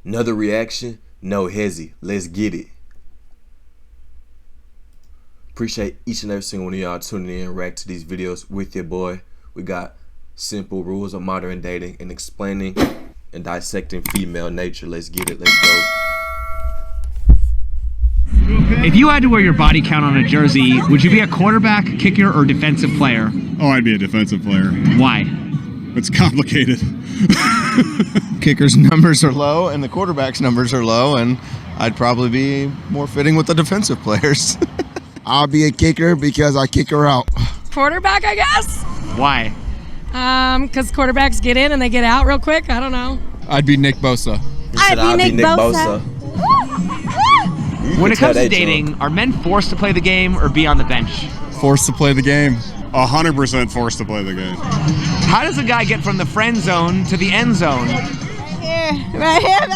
Another reaction, no hezzy. Let's get it. Appreciate each and every single one of y'all tuning in and react to these videos with your boy. We got simple rules of modern dating and explaining and dissecting female nature. Let's get it. Let's go. If you had to wear your body count on a jersey, would you be a quarterback, kicker, or defensive player? Oh, I'd be a defensive player. Why? It's complicated. Kicker's numbers are low and the quarterback's numbers are low, and I'd probably be more fitting with the defensive players. I'll be a kicker because I kick her out. Quarterback, I guess. Why? Because quarterbacks get in and they get out real quick. I don't know. I'd be Nick Bosa. I'd be Nick Bosa. When it comes to dating, are men forced to play the game or be on the bench? Forced to play the game. 100% forced to play the game. How does a guy get from the friend zone to the end zone? Right here.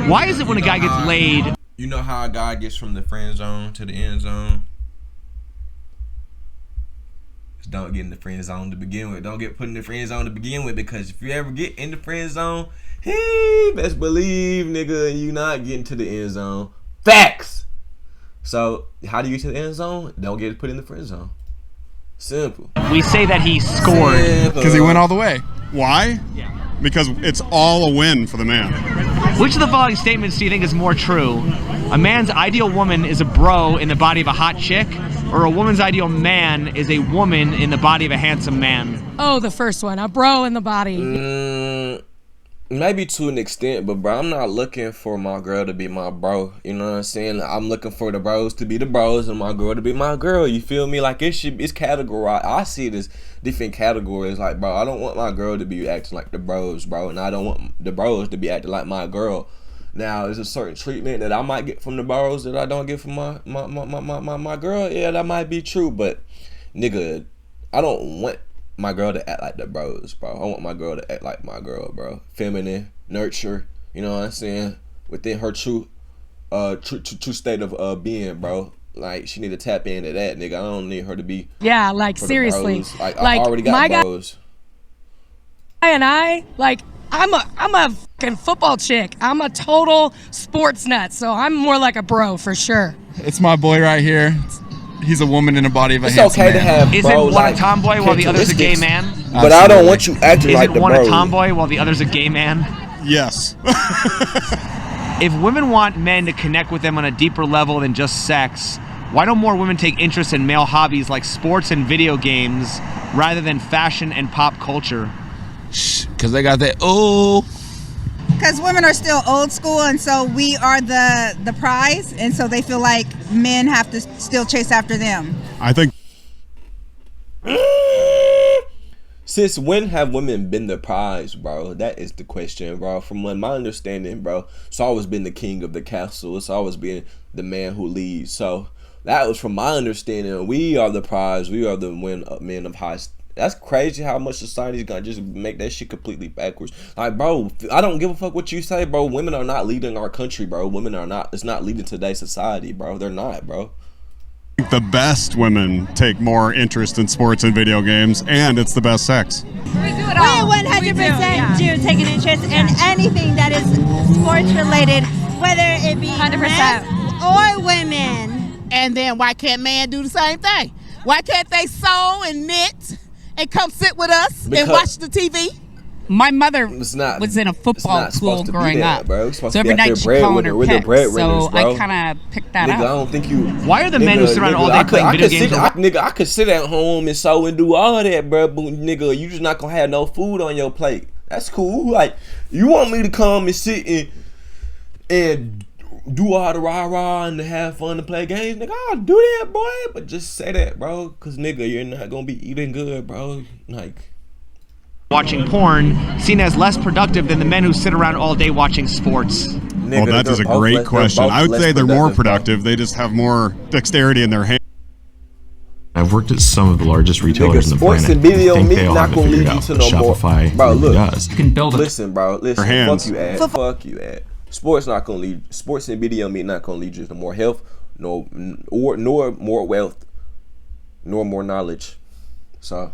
Why is it when a guy gets laid? You know how a guy gets from the friend zone to the end zone? Just don't get in the friend zone to begin with. Don't get put in the friend zone to begin with, because if you ever get in the friend zone, hey, best believe, nigga, you not getting to the end zone. Facts. So how do you get to the end zone? Don't get put in the friend zone. Simple. We say that he scored. Because he went all the way. Why? Yeah. Because it's all a win for the man. Which of the following statements do you think is more true? A man's ideal woman is a bro in the body of a hot chick, or a woman's ideal man is a woman in the body of a handsome man? Oh, the first one. A bro in the body. Maybe to an extent, but bro, I'm not looking for my girl to be my bro. You know what I'm saying? I'm looking for the bros to be the bros and my girl to be my girl. You feel me? Like it's categorized. I see it as different categories. Like, bro, I don't want my girl to be acting like the bros, bro, and I don't want the bros to be acting like my girl. Now, there's a certain treatment that I might get from the bros that I don't get from my girl. Yeah, that might be true, but nigga, I don't want my girl to act like the bros, bro. I want my girl to act like my girl, bro. Feminine, nurture, you know what I'm saying? Within her true state of being, bro. Like, she need to tap into that, nigga. I don't need her to be. Yeah, like seriously. Like I already got my bros. Guy and I, like, I'm a fucking football chick. I'm a total sports nut, so I'm more like a bro for sure. It's my boy right here. He's a woman in the body of a It's handsome okay man. to have Isn't bro, one like, a tomboy while the other's a gay man? But I don't want you acting like Isn't the one bro. a tomboy while the other's a gay man? Yes. If women want men to connect with them on a deeper level than just sex, why don't more women take interest in male hobbies like sports and video games rather than fashion and pop culture? Because they got that, oh. Because women are still old school, and so we are the prize, and so they feel like men have to still chase after them. I think. Since when have women been the prize, bro? That is the question, bro. From my understanding, bro, it's always been the king of the castle. It's always been the man who leads. So that was from my understanding. We are the prize. We are the men of high. That's crazy how much society's gonna just make that shit completely backwards. Like, bro, I don't give a fuck what you say, bro. Women are not leading our country, bro. Women are not. It's not leading today's society, bro. They're not, bro. The best women take more interest in sports and video games, and it's the best sex. We do it all. We 100% do take an interest in anything that is sports related, whether it be 100% men or women. And then why can't men do the same thing? Why can't they sew and knit and come sit with us and watch the TV? My mother was in a football school growing up, so every night she called her picks, so I kind of picked that up. I don't think you. Why are the men who sit around all day playing video games? I could sit at home and sew and do all that, bro. But nigga, you just not gonna have no food on your plate. That's cool. Like, you want me to come and sit and do all the rah-rah and to have fun and play games, nigga, I'll do that, boy. But just say that, bro, because nigga, you're not gonna be eating good, bro. Like, watching porn seen as less productive than the men who sit around all day watching sports? Well, that is a great question. I would say they're more productive. They just have more dexterity in their hands. I've worked at some of the largest retailers in the planet. Sports and video meat not gonna lead you to no more. Shopify Bro, look, does. You can build listen, bro, listen. Fuck you, ad. Sports not gonna lead. Sports and video meat not gonna lead you to more health, nor more wealth, nor more knowledge. So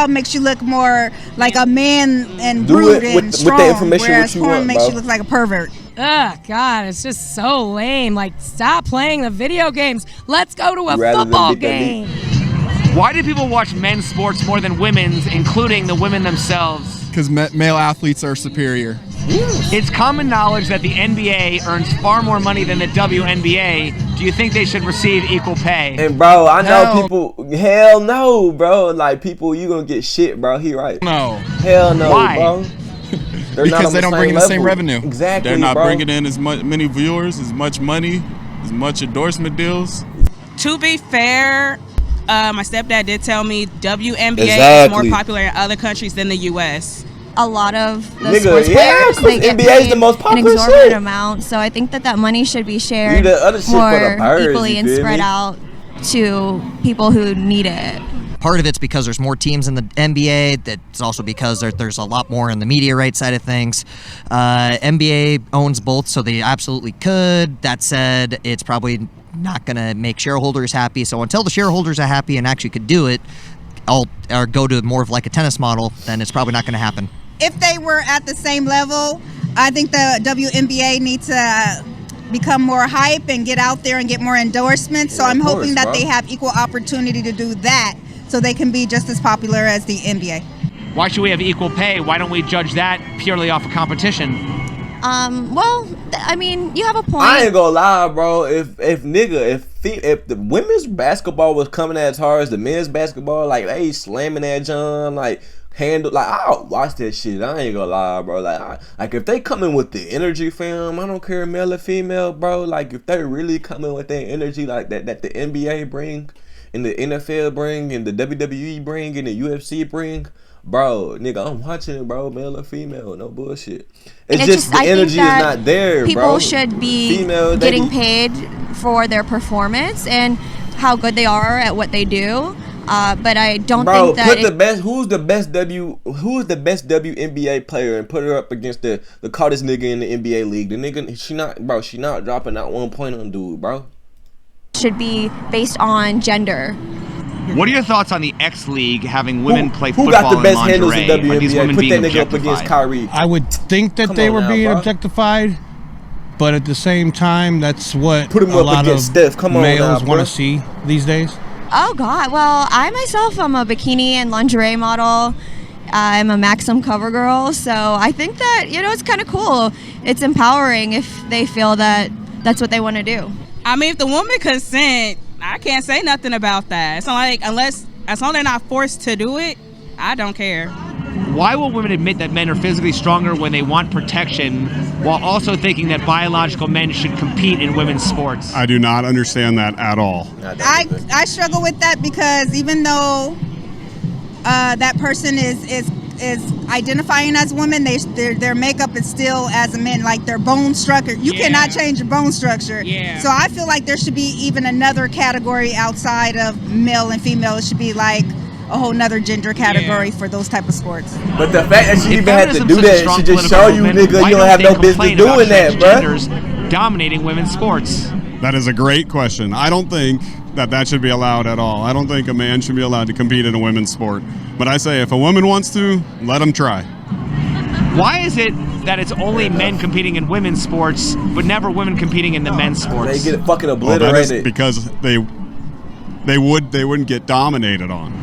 Makes you look more like a man and rude and strong, with the information whereas you porn want, makes bro. you look like a pervert. Ugh, God, it's just so lame. Like, stop playing the video games. Let's go to a football game. Why do people watch men's sports more than women's, including the women themselves? Because male athletes are superior. It's common knowledge that the NBA earns far more money than the WNBA. Do you think they should receive equal pay? And bro, I know people. Hell no, bro. Like people, you gonna get shit, bro. He right. No. Hell no, Why? bro. Because they don't bring in the same revenue. Exactly. They're not bro. bringing in as many viewers, as much money, as much endorsement deals. To be fair, my stepdad did tell me WNBA is more popular in other countries than the U.S. A lot of the sports players, they get NBA is the most an popular exorbitant shit. amount. So I think that money should be shared The other shit more for the birds, equally and spread out to people who need it. Part of it's because there's more teams in the NBA. That's also because there's a lot more in the media rights side of things. NBA owns both, so they absolutely could. That said, it's probably not going to make shareholders happy. So until the shareholders are happy and actually could do it, or go to more of like a tennis model, then it's probably not going to happen. If they were at the same level, I think the WNBA needs to become more hype and get out there and get more endorsements. So I'm hoping that they have equal opportunity to do that so they can be just as popular as the NBA. Why should we have equal pay? Why don't we judge that purely off of competition? Well, I mean, you have a point. I ain't gonna lie, bro. If the women's basketball was coming as hard as the men's basketball, like they slamming that John, like handle, like I'll watch that shit. I ain't gonna lie, bro. Like if they coming with the energy, fam, I don't care male or female, bro. Like if they really coming with that energy, like that the NBA bring, and the NFL bring, and the WWE bring, and the UFC bring. Bro, nigga, I'm watching it, bro. Male or female, no bullshit. It's just the energy is not there, people bro. People should be female, getting paid for their performance and how good they are at what they do. But I don't think that who's the best WNBA player and put her up against the coldest nigga in the NBA league. The nigga, she not dropping out 1 point on dude, bro. Should be based on gender. What are your thoughts on the X League having women play football Who got the best in handles lingerie? in WNBA? Are these women Put being that nigga up against Kyrie. I would think that they were being objectified, but at the same time, that's what Put him a up lot against of Steph. Come on males now, want bro. to see these days. Oh God, well, I myself am a bikini and lingerie model. I'm a Maxim cover girl, so I think that, it's kind of cool. It's empowering if they feel that that's what they want to do. I mean, if the woman consent, I can't say nothing about that. So like, as long as they're not forced to do it, I don't care. Why will women admit that men are physically stronger when they want protection, while also thinking that biological men should compete in women's sports? I do not understand that at all. I struggle with that because even though that person is identifying as women, their makeup is still as a man, like their bone structure. You cannot change your bone structure. Yeah. So I feel like there should be even another category outside of male and female. It should be like a whole nother gender category for those type of sports. But the fact that she even had to do that should just show you, nigga, you don't have no business doing that, bro. Dominating women's sports. That is a great question. I don't think that should be allowed at all. I don't think a man should be allowed to compete in a women's sport. But I say if a woman wants to, let them try. Why is it that it's only men competing in women's sports, but never women competing in the men's sports? They get fucking obliterated. Well, that is because they wouldn't get dominated on.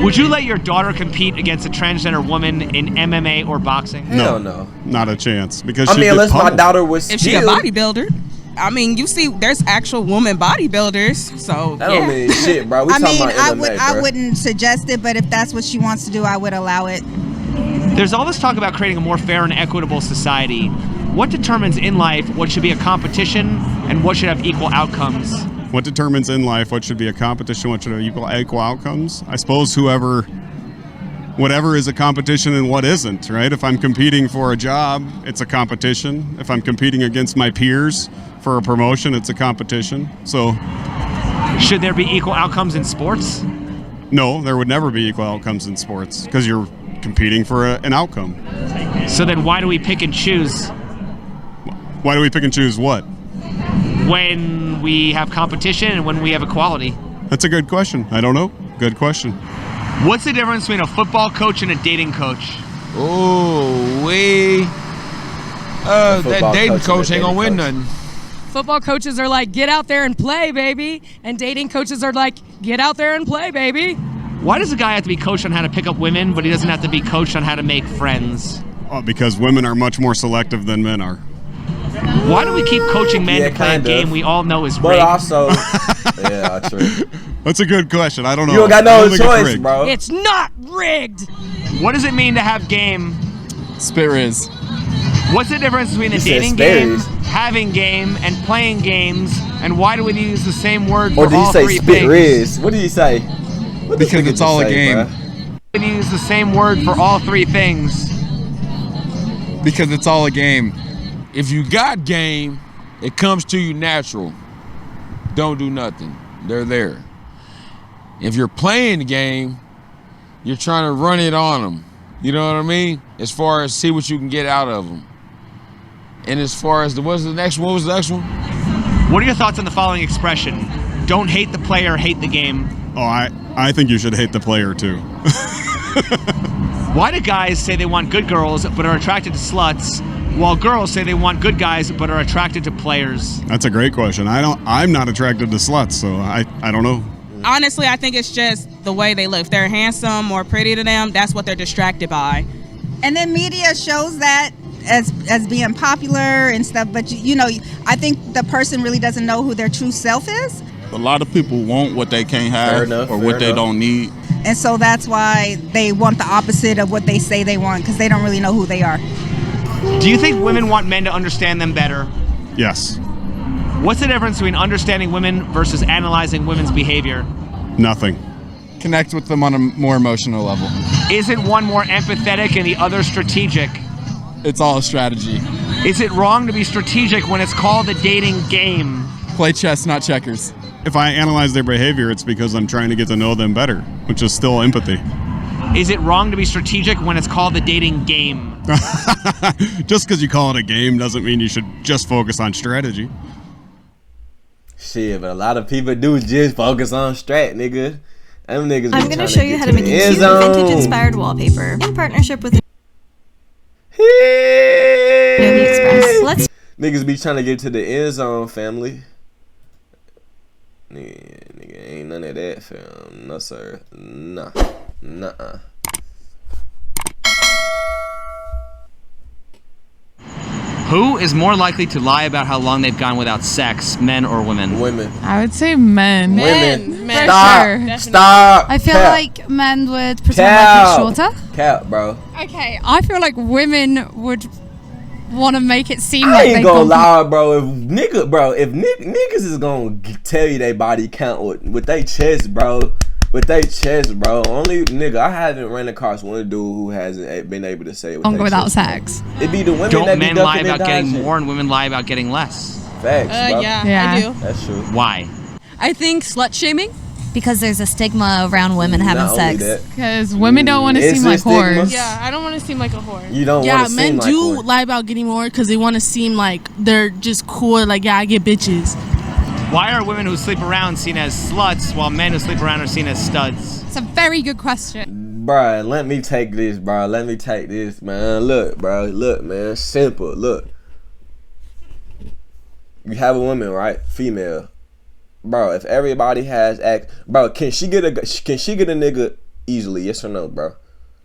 Would you let your daughter compete against a transgender woman in MMA or boxing? Hell no. Not a chance. Because unless my daughter was if she a bodybuilder. I mean, you see, there's actual woman bodybuilders, so that don't mean shit, bro. We talking about MMA, I wouldn't suggest it, but if that's what she wants to do, I would allow it. There's all this talk about creating a more fair and equitable society. What determines in life what should be a competition and what should have equal outcomes? What determines in life what should be a competition, what should have equal outcomes? I suppose whatever is a competition and what isn't, right? If I'm competing for a job, it's a competition. If I'm competing against my peers for a promotion, it's a competition. So, should there be equal outcomes in sports? No, there would never be equal outcomes in sports because you're competing for an outcome. So then why do we pick and choose? Why do we pick and choose what? When we have competition and when we have equality? That's a good question. I don't know. Good question. What's the difference between a football coach and a dating coach? Oh, that dating coach ain't gonna win nothing. Football coaches are like, get out there and play, baby. And dating coaches are like, get out there and play, baby. Why does a guy have to be coached on how to pick up women, but he doesn't have to be coached on how to make friends? Oh, because women are much more selective than men are. Why do we keep coaching men to play a game we all know is rigged? But also, yeah, true. That's a good question. I don't know. You don't got no choice, bro. It's not rigged. What does it mean to have game? Spit Riz. What's the difference between the dating game, having game, and playing games? And why do we use the same word for all three things? Or did you say spit Riz? What did you say? Because it's all a game. We use the same word for all three things. Because it's all a game. If you got game, it comes to you natural. Don't do nothing. They're there. If you're playing the game, you're trying to run it on them. You know what I mean? As far as see what you can get out of them. And as far as what was the next one? What are your thoughts on the following expression? Don't hate the player, hate the game. Oh, I think you should hate the player too. Why do guys say they want good girls but are attracted to sluts, while girls say they want good guys but are attracted to players? That's a great question. I'm not attracted to sluts, so I don't know. Honestly, I think it's just the way they look. If they're handsome or pretty to them, that's what they're distracted by. And then media shows that as being popular and stuff, but you know, I think the person really doesn't know who their true self is. A lot of people want what they can't have or what they don't need. And so that's why they want the opposite of what they say they want, because they don't really know who they are. Do you think women want men to understand them better? Yes. What's the difference between understanding women versus analyzing women's behavior? Nothing. Connect with them on a more emotional level. Isn't one more empathetic and the other strategic? It's all a strategy. Is it wrong to be strategic when it's called a dating game? Play chess, not checkers. If I analyze their behavior, it's because I'm trying to get to know them better, which is still empathy. Is it wrong to be strategic when it's called the dating game? Just because you call it a game doesn't mean you should just focus on strategy. Shit, but a lot of people do just focus on strat, nigga. Them niggas I'm going to show you how to make a cute vintage-inspired wallpaper in partnership with Adobe Express. Let's niggas be trying to get to the end zone, family. Nigga, ain't none of that, fam. No, sir. Nah. Nuh-uh. Who is more likely to lie about how long they've gone without sex, men or women? Women. I would say men. Women. For Stop. sure. Stop. I feel like men would pretend Cap. like it's shorter. Cap, bro. Okay, I feel like women would want to make it seem I like ain't they've gonna gone lie, bro. If niggas is gonna tell you they body count with their chest, bro. With their chest, bro. Only nigga, I haven't ran across one dude who hasn't been able to say it with longer their without chest. sex. It be the women Don't that be men lie ducking about and getting dodging. more and women lie about getting less? Facts, bro. Yeah, I do. That's true. Why? I think slut shaming. Because there's a stigma around women having Not only sex. that. Because women don't want to Is seem there like stigma? whores. Yeah, I don't want to seem like a whore. You don't yeah, want to men seem like do one. lie about getting more because they want to seem like they're just cool. Like, yeah, I get bitches. Why are women who sleep around seen as sluts while men who sleep around are seen as studs? It's a very good question. Bruh, let me take this, bro. Let me take this, man. Look, bro. Look, man. Simple. Look. You have a woman, right? Female. Bro, if everybody has bro, can she get a nigga easily? Yes or no, bro?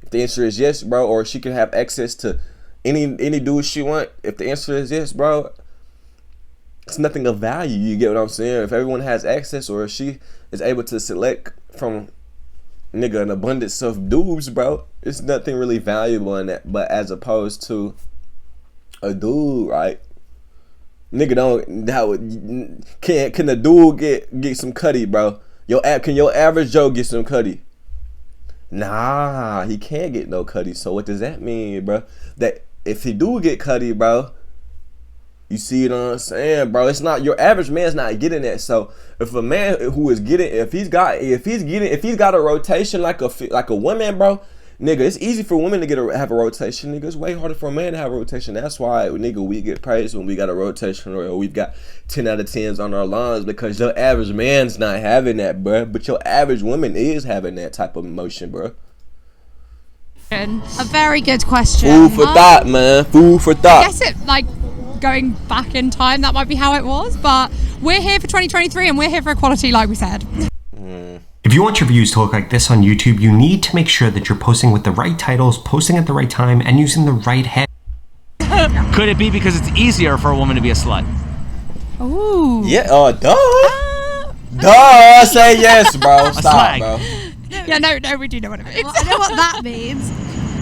If the answer is yes, bro, or she can have access to any dude she want. If the answer is yes, bro, it's nothing of value. You get what I'm saying? If everyone has access, or if she is able to select from nigga an abundance of dudes, bro, it's nothing really valuable in that. But as opposed to a dude, right? Nigga can a dude get some cutty, bro? Can your average Joe get some cutty? Nah, he can't get no cutty. So what does that mean, bro? That if he do get cutty, bro, you see what I'm saying, bro? It's not your average man's not getting that. So if a man who is getting, if he's got a rotation like a woman, bro, Nigga, it's easy for women to have a rotation. Nigga, it's way harder for a man to have a rotation. That's why, nigga, we get praised when we got a rotation or we've got 10 out of 10s on our lines, because your average man's not having that, bruh. But your average woman is having that type of emotion, bruh. A very good question. Food for thought, man. Food for thought. I guess it, like, going back in time, that might be how it was, but we're here for 2023 and we're here for equality, like we said. If you want your views to look like this on YouTube, you need to make sure that you're posting with the right titles, posting at the right time, and using the right head. Could it be because it's easier for a woman to be a slut? Ooh. Yeah, duh. Duh, say yes, bro. Stop, bro. Yeah, no, we do know what it means. Well, I know what that means.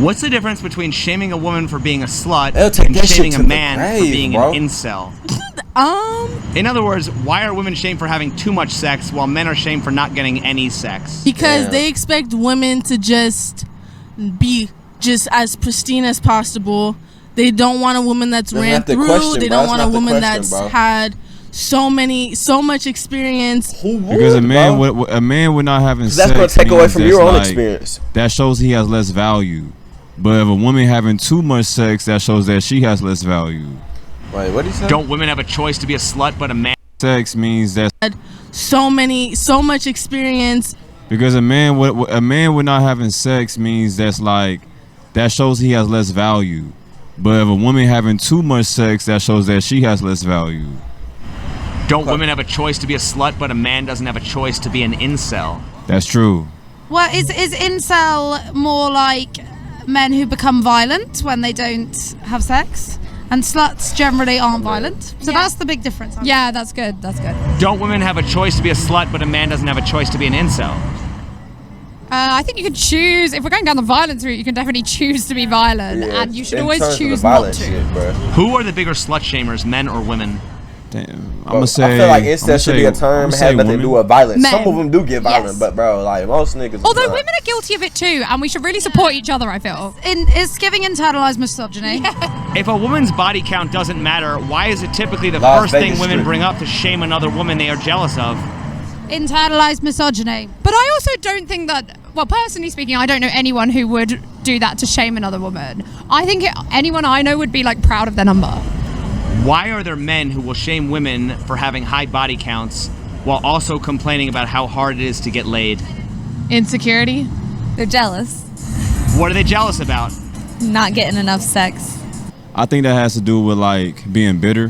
What's the difference between shaming a woman for being a slut take and that shit shaming to a the man for grave, being bro. an incel? Um, In other words, why are women shamed for having too much sex while men are shamed for not getting any sex? because they expect women to just be just as pristine as possible. They don't want a woman that's That's ran not the through. question, They bro. don't That's want a not the woman question, that's bro. had so much experience. Because a man would not having sex. That's gonna take away means from that's your own like- experience. That shows he has less value. But if a woman having too much sex, that shows that she has less value. Wait, what did he say? Don't women have a choice to be a slut, but a man? Sex means that So much experience. because a man would not having sex means that shows he has less value. But if a woman having too much sex, that shows that she has less value. Don't women have a choice to be a slut, but a man doesn't have a choice to be an incel? That's true. Well, is incel more like men who become violent when they don't have sex? And sluts generally aren't violent. So that's the big difference. Yeah, that's good. That's good. Don't women have a choice to be a slut, but a man doesn't have a choice to be an incel? I think you can choose. If we're going down the violence route, you can definitely choose to be violent, Yeah, and you should in always terms of the choose not violent to. shit, bro. Who are the bigger slut shamers, men or women? Damn, I feel like incest should be a term that has nothing to do with violence. Men. Some of them do get violent, Yes. but bro, like most niggas. Although not. women are guilty of it too, and we should really support each other, I feel. It's giving internalized misogyny. If a woman's body count doesn't matter, why is it typically the Las first thing Vegas women Strip. bring up to shame another woman they are jealous of? Internalized misogyny. But I also don't think that, well, personally speaking, I don't know anyone who would do that to shame another woman. I think anyone I know would be like proud of their number. Why are there men who will shame women for having high body counts while also complaining about how hard it is to get laid? Insecurity. They're jealous. What are they jealous about? Not getting enough sex. I think that has to do with like being bitter.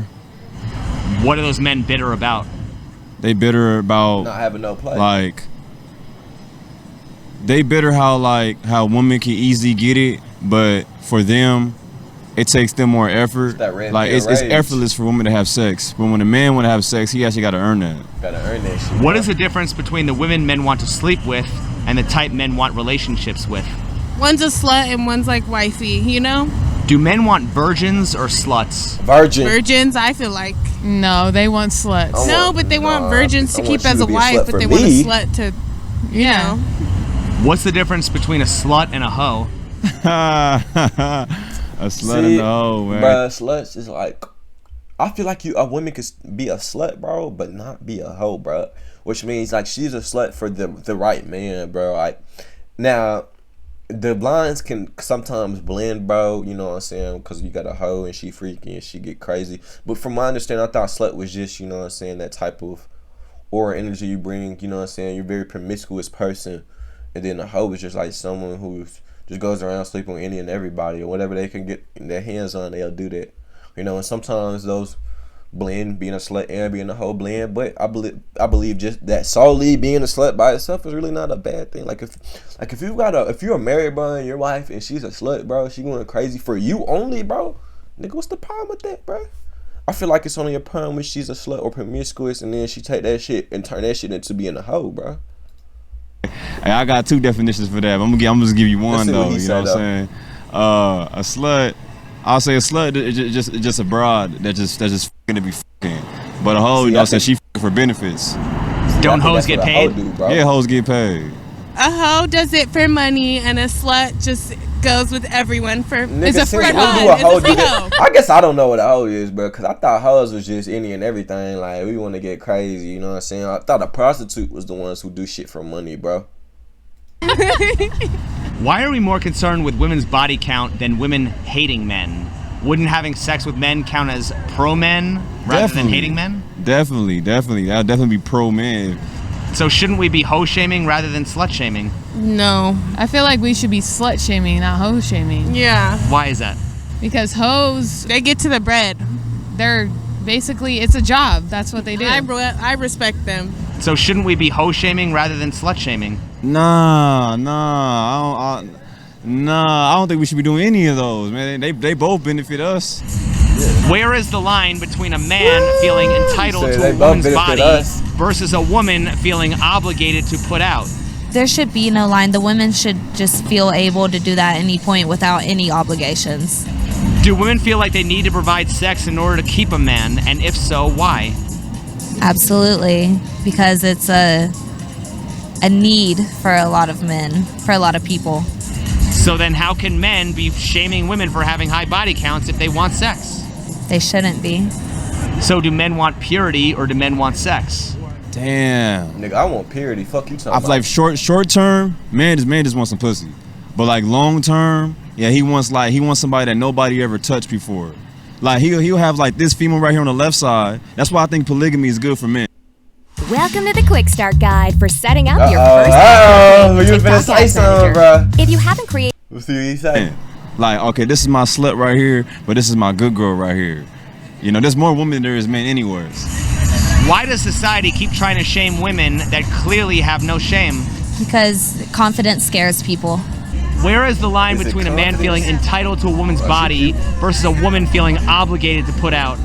What are those men bitter about? They bitter about not having no play. Like they bitter how women can easily get it, but for them it takes them more effort. Like it's effortless for women to have sex, but when a man want to have sex, he actually got to earn that. Gotta earn that shit. What is the difference between the women men want to sleep with and the type men want relationships with? One's a slut and one's like wifey, you know? Do men want virgins or sluts? Virgins, I feel like. No, they want sluts. No, but they want virgins to I keep want you as to a be a wife, slut but for they want a me. slut to, you know. What's the difference between a slut and a hoe? A slut and a hoe, man. Bruh, sluts is like, I feel like a woman could be a slut, bro, but not be a hoe, bro. Which means like she's a slut for the right man, bro. Like now, the lines can sometimes blend, bro. You know what I'm saying? Because you got a hoe and she freaky and she get crazy. But from my understanding, I thought slut was just, you know what I'm saying, that type of aura energy you bring. You know what I'm saying? You're a very promiscuous person, and then a hoe is just like someone who's just goes around sleeping with any and everybody, or whatever they can get their hands on, they'll do that. You know, and sometimes those blend, being a slut and being a hoe blend. But I believe just that solely being a slut by itself is really not a bad thing. Like if you're a married bro and your wife and she's a slut, bro, she going crazy for you only, bro. Nigga, what's the problem with that, bro? I feel like it's only a problem when she's a slut or promiscuous, and then she take that shit and turn that shit into being a hoe, bro. Hey, I got two definitions for that. I'm just give you one though. You know what I'm saying? A slut. I'll say a slut is just a broad that just fucking to be fucking. But a hoe, you know what I'm saying? She fucking for benefits. Don't hoes get paid? Yeah, hoes get paid. A hoe does it for money, and a slut just goes with everyone for. Nigga, It's a free since when hoe. do a hoe It's a free do hoe. that? I guess I don't know what a hoe is, bro, because I thought hoes was just any and everything. Like, we want to get crazy, you know what I'm saying? I thought a prostitute was the ones who do shit for money, bro. Why are we more concerned with women's body count than women hating men? Wouldn't having sex with men count as pro-men rather than hating men? Definitely. I'll definitely be pro-men. So shouldn't we be hoe-shaming rather than slut-shaming? No. I feel like we should be slut-shaming, not hoe-shaming. Yeah. Why is that? Because hoes, they get to the bread. They're basically, it's a job. That's what they do. I respect them. So shouldn't we be hoe-shaming rather than slut-shaming? Nah, I don't think we should be doing any of those, man. They both benefit us. Where is the line between a man feeling entitled to a woman's body versus a woman feeling obligated to put out? There should be no line. The women should just feel able to do that at any point without any obligations. Do women feel like they need to provide sex in order to keep a man? And if so, why? Absolutely. Because it's a need for a lot of men, for a lot of people. So then how can men be shaming women for having high body counts if they want sex? They shouldn't be. So do men want purity or do men want sex? Damn. Nigga, I want purity. Fuck you talking I about. feel like short term, man just wants some pussy. But like long term, yeah, he wants somebody that nobody ever touched before. Like he'll have like this female right here on the left side. That's why I think polygamy is good for men. Welcome to the Quick Start Guide for setting up your first You finna say something, bro. If you haven't created, Let's see what he say. Like, okay, this is my slut right here, but this is my good girl right here. You know, there's more women than there is men anyways. Why does society keep trying to shame women that clearly have no shame? Because confidence scares people. Where is the line between a man feeling entitled to a woman's body versus a woman feeling obligated to put out?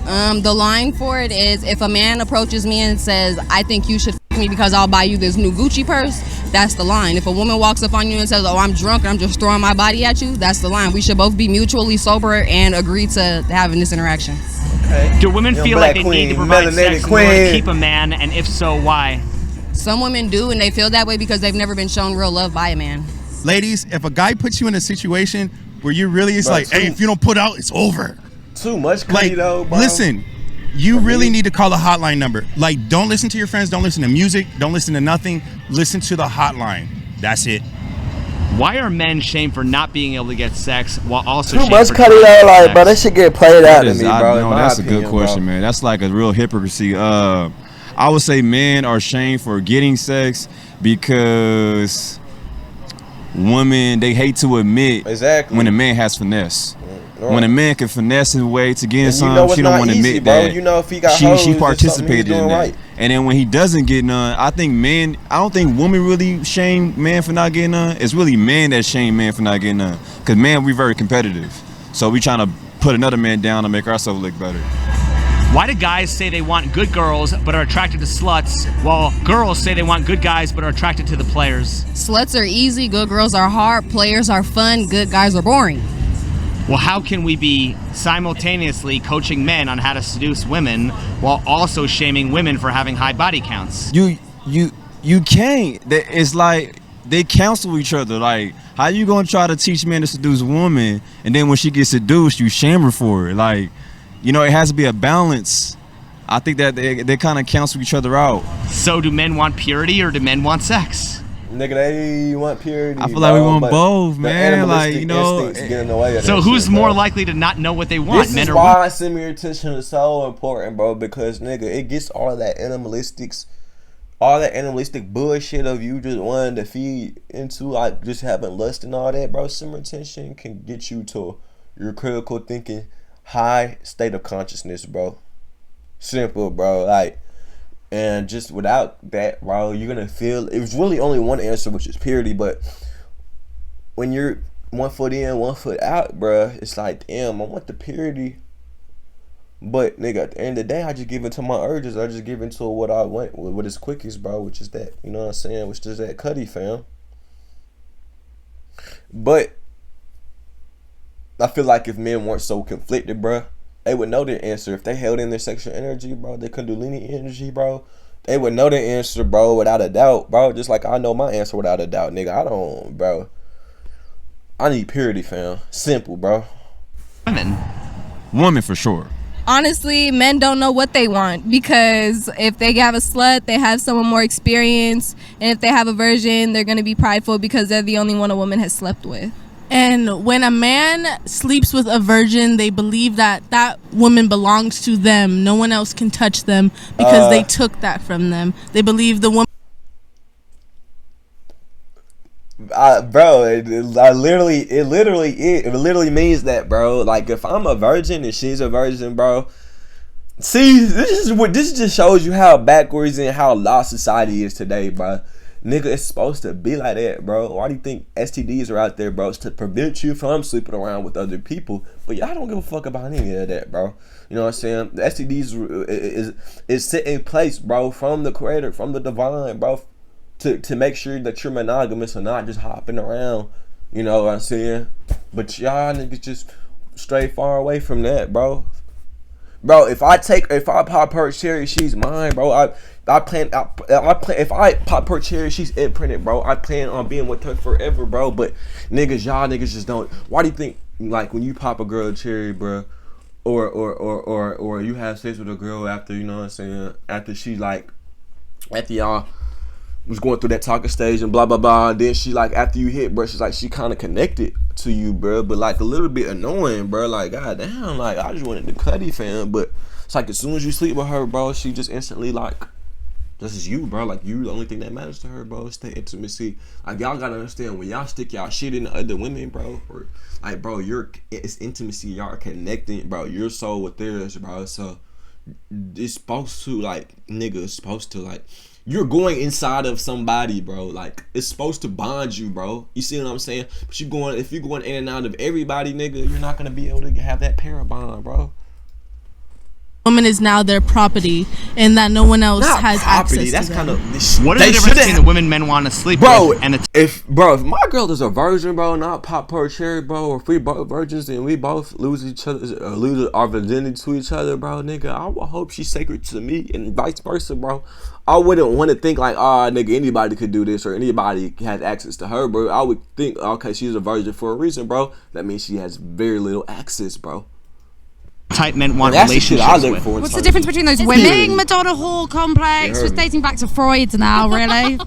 The line for it is if a man approaches me and says, I think you should f me because I'll buy you this new Gucci purse, that's the line. If a woman walks up on you and says, oh, I'm drunk and I'm just throwing my body at you, that's the line. We should both be mutually sober and agree to having this interaction. Okay. Do women feel like they need to provide sex in order to keep a man, and if so, why? Some women do, and they feel that way because they've never been shown real love by a man. Ladies, if a guy puts you in a situation where you really, it's like, hey, if you don't put out, it's over. Too much like, though, bro. Listen, you really need to call a hotline number. Like, don't listen to your friends, don't listen to music, don't listen to nothing. Listen to the hotline. That's it. Why are men shamed for not being able to get sex while also too shamed much for though, like, bro, that shit get played out to me, bro. No, that's a good question, man. That's like a real hypocrisy. I would say men are shamed for getting sex because women, they hate to admit when a man has finesse. When a man can finesse his way to getting something, she don't want to admit that you know, if he got she participated in that. And then when he doesn't get none, I don't think women really shame man for not getting none. It's really men that shame man for not getting none. Because man, we very competitive. So we trying to put another man down to make ourselves look better. Why do guys say they want good girls but are attracted to sluts, while girls say they want good guys but are attracted to the players? Sluts are easy, good girls are hard, players are fun, good guys are boring. Well, how can we be simultaneously coaching men on how to seduce women while also shaming women for having high body counts? You can't. It's like they counsel each other. Like, how you gonna try to teach men to seduce a woman, and then when she gets seduced, you shame her for it? Like, you know, it has to be a balance. I think that they kind of cancel each other out. So do men want purity or do men want sex? Nigga, they want purity. I feel like we want both, man. Like, you know. Get in the way of so that who's shit, more likely to not know what they want? This men is or why women? semi-retention is so important, bro. Because nigga, it gets all of that animalistic bullshit of you just wanting to feed into, like, just having lust and all that, bro. Semi-retention can get you to your critical thinking, high state of consciousness, bro. Simple, bro. Like, and just without that, bro, you're gonna feel it was really only one answer, which is purity. But when you're 1 foot in, 1 foot out, bro, it's like, damn, I want the purity. But nigga, at the end of the day, I just give in to my urges. I just give in to what I want, what is quickest, bro, which is that, you know what I'm saying, which is that cutty, fam. But I feel like if men weren't so conflicted, bro, they would know their answer. If they held in their sexual energy, bro, they kundalini energy, bro, they would know their answer, bro, without a doubt, bro. Just like I know my answer without a doubt, nigga. I need purity, fam. Simple, bro. Women for sure. Honestly, men don't know what they want, because if they have a slut, they have someone more experienced, and if they have a virgin, they're going to be prideful because they're the only one a woman has slept with. And when a man sleeps with a virgin, they believe that that woman belongs to them. No one else can touch them because they took that from them. They believe the woman. Bro, it literally means that, bro. Like, if I'm a virgin and she's a virgin, bro. See, this just shows you how backwards and how lost society is today, bro. Nigga, it's supposed to be like that, bro. Why do you think STDs are out there, bro? It's to prevent you from sleeping around with other people. But y'all don't give a fuck about any of that, bro. You know what I'm saying? The STDs is set in place, bro, from the creator, from the divine, bro, to make sure that you're monogamous and not just hopping around. You know what I'm saying? But y'all niggas just stray far away from that, bro. Bro, if I pop her cherry, she's mine, bro. If I pop her cherry, she's imprinted, bro. I plan on being with her forever, bro. But y'all niggas just don't. Why do you think, like, when you pop a girl cherry, bro, or you have sex with a girl after, you know what I'm saying, after y'all was going through that talking stage and blah blah blah, and then she, like, after you hit, bro, she's like, she kind of connected to you, bro, but like a little bit annoying, bro. Like, goddamn, like, I just wanted the cutty, fam. But it's like, as soon as you sleep with her, bro, she just instantly, like, this is you, bro. Like, you the only thing that matters to her, bro. It's the intimacy. Like, y'all gotta understand, when y'all stick y'all shit into other women, bro, or like, bro, it's intimacy. Y'all are connecting, bro. Your soul with theirs, bro. So it's supposed to, like, nigga, it's supposed to, like, you're going inside of somebody, bro. Like, it's supposed to bond you, bro. You see what I'm saying? But if you're going in and out of everybody, nigga, you're not gonna be able to have that pair bond, bro. Woman is now their property, and that no one else has access That's to kind them. of. What is the difference between the women men want to sleep with and the if my girl is a virgin, bro, and I pop her cherry, bro, or if we both virgins and we both lose our virginity to each other, bro, nigga, I would hope she's sacred to me and vice versa, bro. I wouldn't want to think like, nigga, anybody could do this or anybody has access to her, bro. I would think, okay, she's a virgin for a reason, bro. That means she has very little access, bro. Type men want relationships with. What's the difference between those women? Big Madonna whore complex. We're dating back to Freud now, really.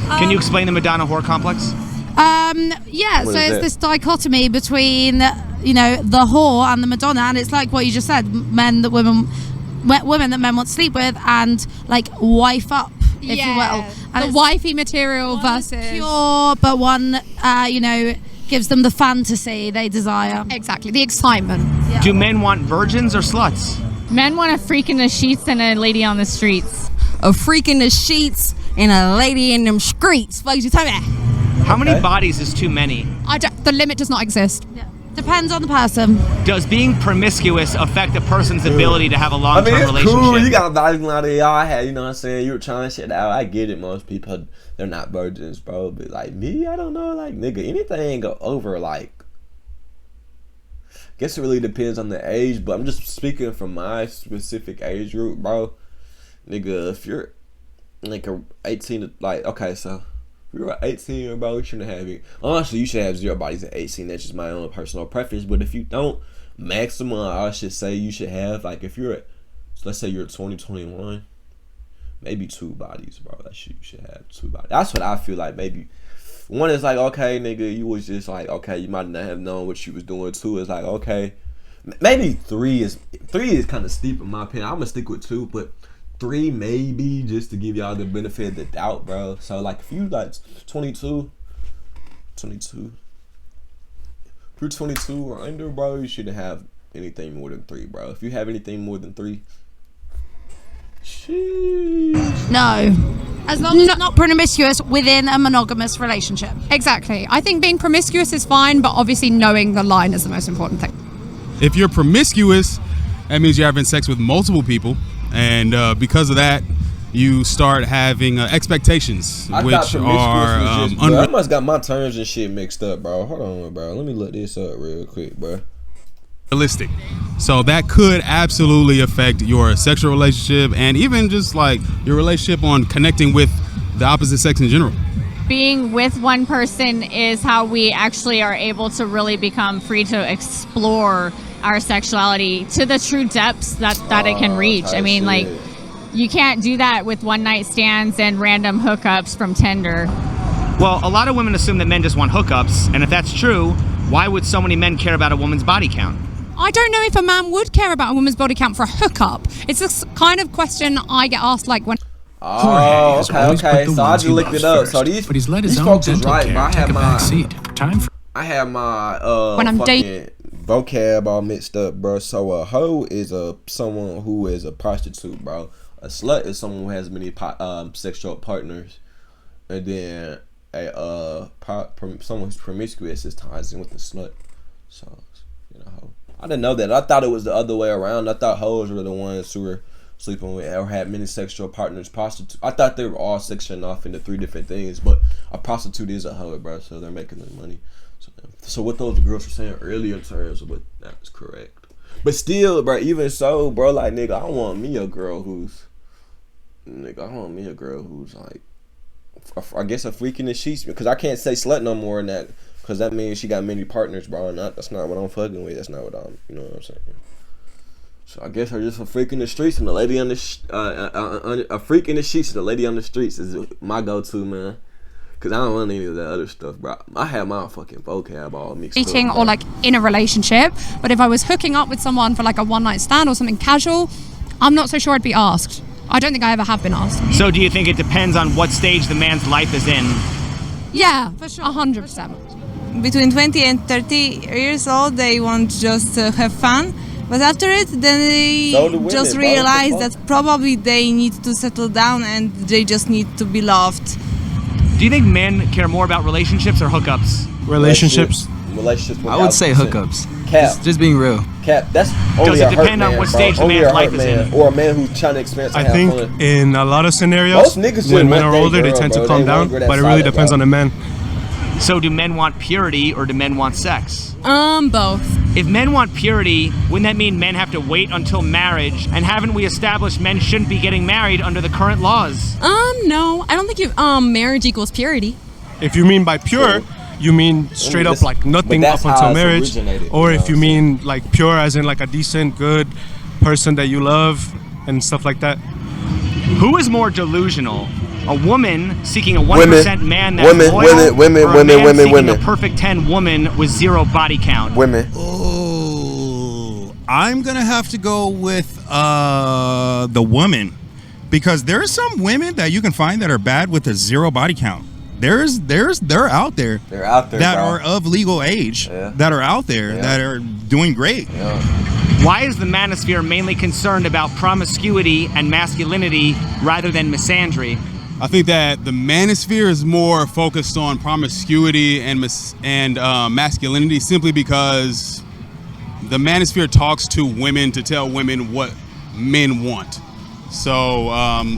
Can you explain the Madonna whore complex? Yeah, so it's this dichotomy between, you know, the whore and the Madonna, and it's like what you just said, women that men want to sleep with and, like, wife up, if you will. And the wifey material versus pure, but one, you know, gives them the fantasy they desire. Exactly, the excitement. Yeah. Do men want virgins or sluts? Men want a freak in the sheets and a lady on the streets. A freak in the sheets and a lady in them streets. What you talking about? How many bodies is too many? The limit does not exist. Yeah. Depends on the person. Does being promiscuous affect a person's ability to have a long-term relationship? Cool. You got a lot of y'all had, you know what I'm saying? You were trying shit out. I get it. Most people, they're not virgins, bro. But like me, I don't know. Like, nigga, anything go over, like, I guess it really depends on the age. But I'm just speaking from my specific age group, bro. Nigga, if you're like a 18 to, like, okay, so if you're 18, bro, you shouldn't have it. Honestly, you should have 0 bodies at 18. That's just my own personal preference. But if you don't, maximum, I should say you should have, like, if you're, let's say you're 20, 21, maybe 2 bodies, bro. You should have 2 bodies. That's what I feel like. Maybe one is like, okay, nigga, you was just like, okay, you might not have known what you was doing. 2 is like, okay, maybe 3 is kind of steep in my opinion. I'm gonna stick with 2, but 3 maybe, just to give y'all the benefit of the doubt, bro. So like, if you like 22, if you're 22 or under, bro, you shouldn't have anything more than 3, bro. If you have anything more than 3, sheesh. No. As long as it's not promiscuous within a monogamous relationship. Exactly. I think being promiscuous is fine, but obviously knowing the line is the most important thing. If you're promiscuous, that means you're having sex with multiple people. And because of that, you start having expectations, which are I must got my terms and shit mixed up, bro. Hold on, bro. Let me look this up real quick, bro. Realistic. So that could absolutely affect your sexual relationship and even just like your relationship on connecting with the opposite sex in general. Being with one person is how we actually are able to really become free to explore our sexuality to the true depths that it can reach. I mean, like, you can't do that with one night stands and random hookups from Tinder. Well, a lot of women assume that men just want hookups, and if that's true, why would so many men care about a woman's body count? I don't know if a man would care about a woman's body count for a hookup. It's this kind of question I get asked, like, when... Oh, okay. So I just looked it up. So these folks is right, but I have my when I'm fucking vocab all mixed up, bro. So a hoe is someone who is a prostitute, bro. A slut is someone who has many sexual partners, and then someone who's promiscuous is ties in with the slut. So hoe. I didn't know that. I thought it was the other way around. I thought hoes were the ones who were sleeping with or had many sexual partners. Prostitute. I thought they were all sectioned off into 3 different things, but a prostitute is a hoe, bro. So they're making their money. So what those girls were saying earlier in terms of what that was correct. But still, bro, even so, bro, like, nigga, I want me a girl who's like, I guess a freak in the sheets, because I can't say slut no more than that, because that means she got many partners, bro. And that's not what I'm fucking with. That's not what I'm, you know what I'm saying? So I guess her just a freak in the streets and the lady on the a freak in the sheets and the lady on the streets is my go-to, man. Cause I don't want any of that other stuff, bro. I have my fucking vocab all mixed up. Or like in a relationship, but if I was hooking up with someone for like a one night stand or something casual, I'm not so sure I'd be asked. I don't think I ever have been asked. So do you think it depends on what stage the man's life is in? Yeah, for sure, 100%. Between 20 and 30 years old, they want just to have fun. But after it, then they just realize that probably they need to settle down and they just need to be loved. Do you think men care more about relationships or hookups? Relationships. I would say hookups. Cap. Just being real. Cap. That's only Does it depend on what stage the man's life is in? Or a man who's trying to experience and I think have fun. in a lot of scenarios, when men are older, they tend to calm down, but it really depends on the man. So do men want purity or do men want sex? Both. If men want purity, wouldn't that mean men have to wait until marriage? And haven't we established men shouldn't be getting married under the current laws? No. I don't think marriage equals purity. If you mean by pure, you mean straight up like nothing up until marriage, or if you mean like pure as in like a decent, good person that you love and stuff like that. Who is more delusional? A woman seeking a 1% man that's loyal, or a man seeking a perfect 10 woman with 0 body count? Women. Oh, I'm gonna have to go with the woman, because there are some women that you can find that are bad with a 0 body count. They're out there. They're out there, that bro. are of legal age. Yeah. That are out there that are doing great. Yeah. Why is the manosphere mainly concerned about promiscuity and masculinity rather than misandry? I think that the manosphere is more focused on promiscuity and masculinity, simply because the manosphere talks to women to tell women what men want. So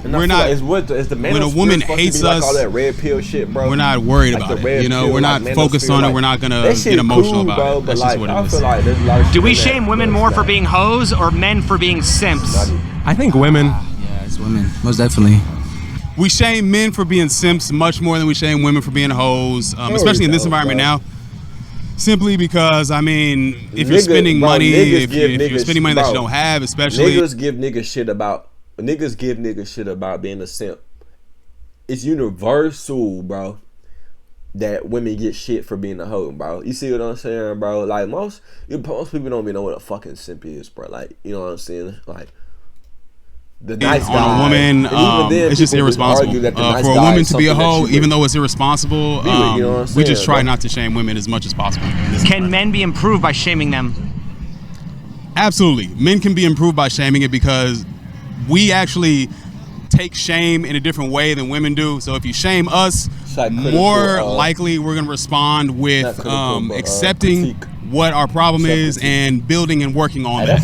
we're not. When a woman hates us, all that red pill shit, bro. We're not worried about it. You know, we're not focused on it. We're not gonna get emotional about it. That's just what it is. Do we shame women more for being hoes or men for being simps? I think women. Yeah, it's women, most definitely. We shame men for being simps much more than we shame women for being hoes, especially in this environment now. Simply because, I mean, if you're spending money, if you're spending money that you don't have, especially. Niggas give niggas shit about being a simp. It's universal, bro, that women get shit for being a hoe, bro. You see what I'm saying, bro? Like, most people don't even know what a fucking simp is, bro. Like, you know what I'm saying? Like, the nice guy. On a woman, it's just irresponsible. For a woman to be a hoe, even though it's irresponsible, you know we just try not to shame women as much as possible. Can men be improved by shaming them? Absolutely. Men can be improved by shaming it, because we actually take shame in a different way than women do. So if you shame us, more likely we're going to respond with accepting what our problem is and building and working on that.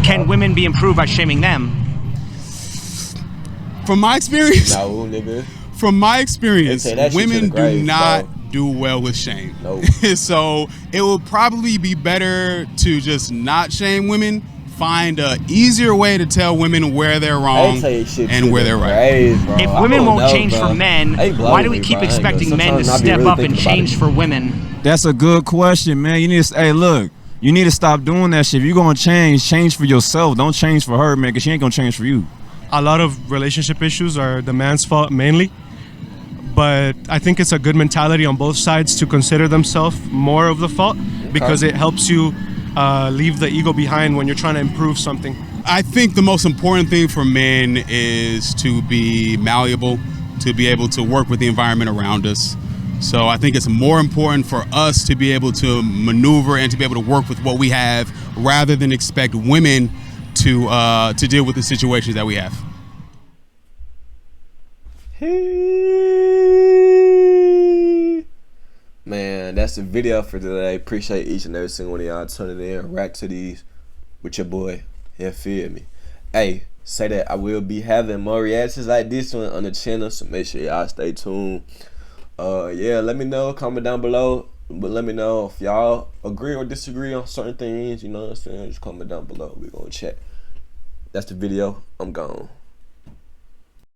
Can women be improved by shaming them? From my experience, no, nigga. From my experience, women do not do well with shame. Nope. So it will probably be better to just not shame women. Find a easier way to tell women where they're wrong and where they're right. If women won't change for men, why do we keep expecting men to step up and change for women? That's a good question, man. You need to say, hey, look, You need to stop doing that shit. If you're gonna change for yourself. Don't change for her, man, because she ain't gonna change for you. A lot of relationship issues are the man's fault mainly, but I think it's a good mentality on both sides to consider themselves more of the fault, because it helps you leave the ego behind when you're trying to improve something. I think the most important thing for men is to be malleable, to be able to work with the environment around us. So I think it's more important for us to be able to maneuver and to be able to work with what we have, rather than expect women to deal with the situations that we have. Man, that's the video for today. Appreciate each and every single one of y'all tuning in. Rack to these with your boy. You feel me? Hey, say that I will be having more reactions like this one on the channel, so make sure y'all stay tuned. Yeah, let me know, comment down below, but let me know if y'all agree or disagree on certain things, you know what I'm saying? Just comment down below, we're gonna chat. That's the video. I'm gone.